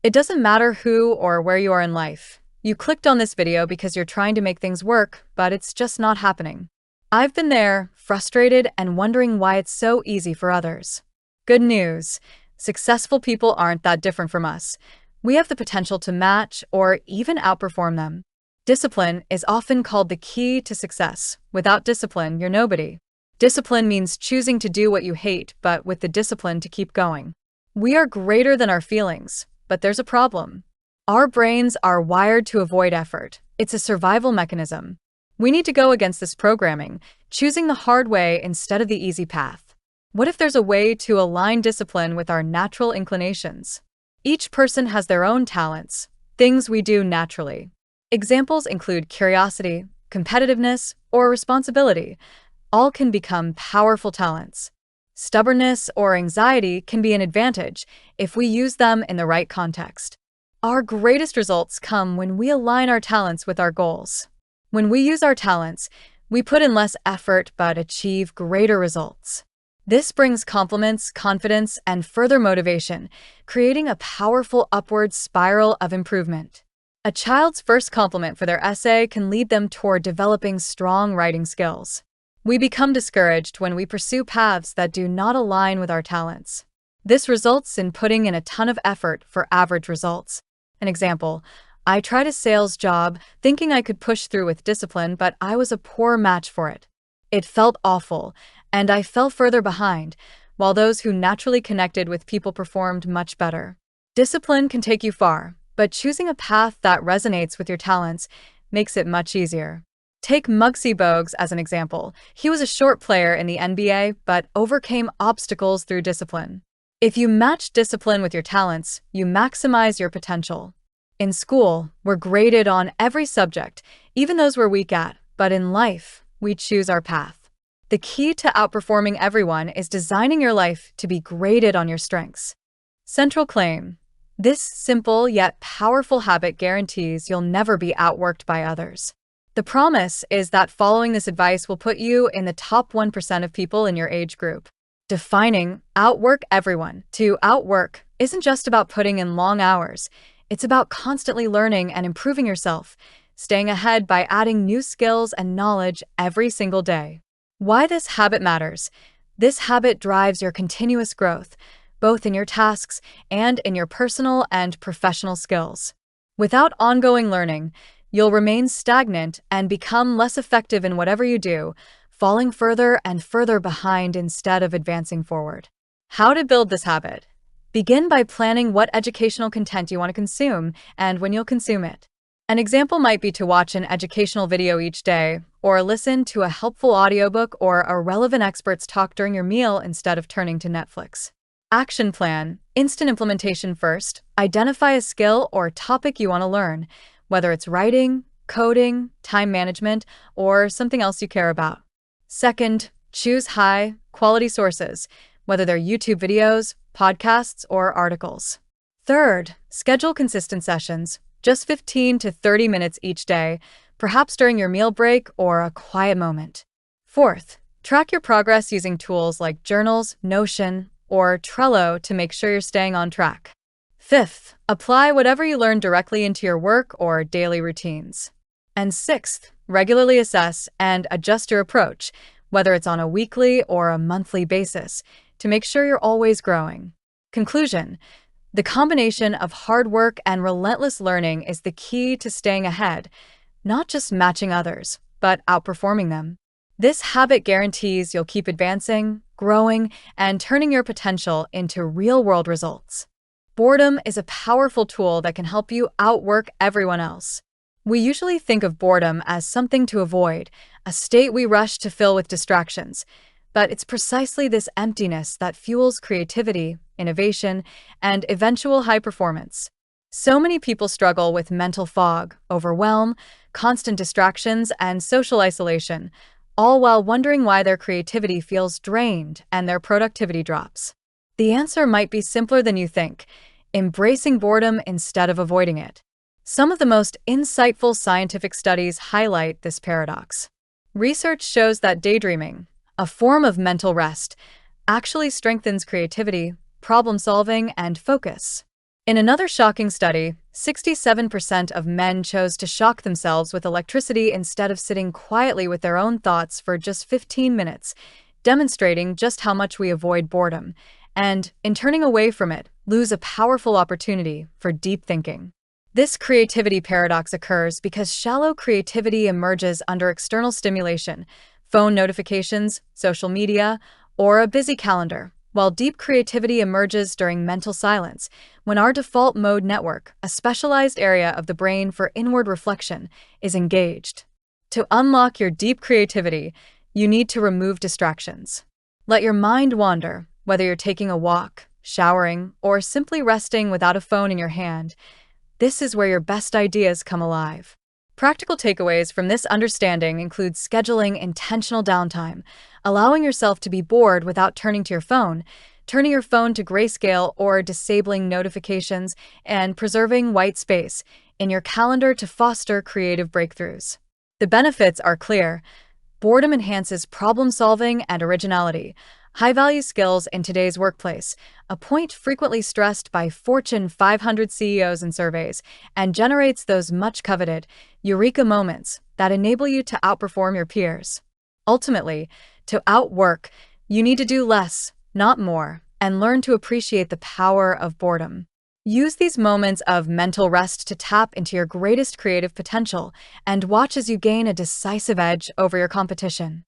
It doesn't matter who or where you are in life. You clicked on this video because you're trying to make things work, but it's just not happening. I've been there, frustrated and wondering why it's so easy for others. Good news. Successful people aren't that different from us. We have the potential to match or even outperform them. Discipline is often called the key to success. Without discipline, you're nobody. Discipline means choosing to do what you hate, but with the discipline to keep going. We are greater than our feelings, but there's a problem. Our brains are wired to avoid effort. It's a survival mechanism. We need to go against this programming, choosing the hard way instead of the easy path. What if there's a way to align discipline with our natural inclinations? Each person has their own talents, things we do naturally. Examples include curiosity, competitiveness, or responsibility. All can become powerful talents. Stubbornness or anxiety can be an advantage if we use them in the right context. Our greatest results come when we align our talents with our goals. When we use our talents, we put in less effort but achieve greater results. This brings compliments, confidence, and further motivation, creating a powerful upward spiral of improvement. A child's first compliment for their essay can lead them toward developing strong writing skills. We become discouraged when we pursue paths that do not align with our talents. This results in putting in a ton of effort for average results. An example, I tried a sales job thinking I could push through with discipline, but I was a poor match for it. It felt awful, and I fell further behind, while those who naturally connected with people performed much better. Discipline can take you far, but choosing a path that resonates with your talents makes it much easier. Take Mugsy Bogues as an example. He was a short player in the NBA, but overcame obstacles through discipline. If you match discipline with your talents, you maximize your potential. In school, we're graded on every subject, even those we're weak at, but in life, we choose our path. The key to outperforming everyone is designing your life to be graded on your strengths. Central claim. This simple yet powerful habit guarantees you'll never be outworked by others. The promise is that following this advice will put you in the top 1% of people in your age group. Defining outwork everyone. To outwork isn't just about putting in long hours. It's about constantly learning and improving yourself, staying ahead by adding new skills and knowledge every single day. Why this habit matters. This habit drives your continuous growth, both in your tasks and in your personal and professional skills. Without ongoing learning, you'll remain stagnant and become less effective in whatever you do, falling further and further behind instead of advancing forward. How to build this habit? Begin by planning what educational content you want to consume and when you'll consume it. An example might be to watch an educational video each day, or listen to a helpful audiobook or a relevant expert's talk during your meal instead of turning to Netflix. Action plan. Instant implementation first. Identify a skill or topic you want to learn, whether it's writing, coding, time management, or something else you care about. Second, choose high-quality sources, whether they're YouTube videos, podcasts, or articles. Third, schedule consistent sessions, just 15 to 30 minutes each day, perhaps during your meal break or a quiet moment. Fourth, track your progress using tools like journals, Notion, or Trello to make sure you're staying on track. Fifth, apply whatever you learn directly into your work or daily routines. And sixth, regularly assess and adjust your approach, whether it's on a weekly or a monthly basis, to make sure you're always growing. Conclusion. The combination of hard work and relentless learning is the key to staying ahead, not just matching others, but outperforming them. This habit guarantees you'll keep advancing, growing, and turning your potential into real-world results. Boredom is a powerful tool that can help you outwork everyone else. We usually think of boredom as something to avoid, a state we rush to fill with distractions, but it's precisely this emptiness that fuels creativity, innovation, and eventual high performance. So many people struggle with mental fog, overwhelm, constant distractions, and social isolation, all while wondering why their creativity feels drained and their productivity drops. The answer might be simpler than you think: embracing boredom instead of avoiding it. Some of the most insightful scientific studies highlight this paradox. Research shows that daydreaming, a form of mental rest, actually strengthens creativity, problem-solving, and focus. In another shocking study, 67% of men chose to shock themselves with electricity instead of sitting quietly with their own thoughts for just 15 minutes, demonstrating just how much we avoid boredom, and, in turning away from it, lose a powerful opportunity for deep thinking. This creativity paradox occurs because shallow creativity emerges under external stimulation, phone notifications, social media, or a busy calendar, while deep creativity emerges during mental silence, when our default mode network, a specialized area of the brain for inward reflection, is engaged. To unlock your deep creativity, you need to remove distractions. Let your mind wander, whether you're taking a walk, showering, or simply resting without a phone in your hand. This is where your best ideas come alive. Practical takeaways from this understanding include scheduling intentional downtime, allowing yourself to be bored without turning to your phone, turning your phone to grayscale or disabling notifications, and preserving white space in your calendar to foster creative breakthroughs. The benefits are clear. Boredom enhances problem-solving and originality, high-value skills in today's workplace, a point frequently stressed by Fortune 500 CEOs in surveys, and generates those much-coveted eureka moments that enable you to outperform your peers. Ultimately, to outwork, you need to do less, not more, and learn to appreciate the power of boredom. Use these moments of mental rest to tap into your greatest creative potential and watch as you gain a decisive edge over your competition.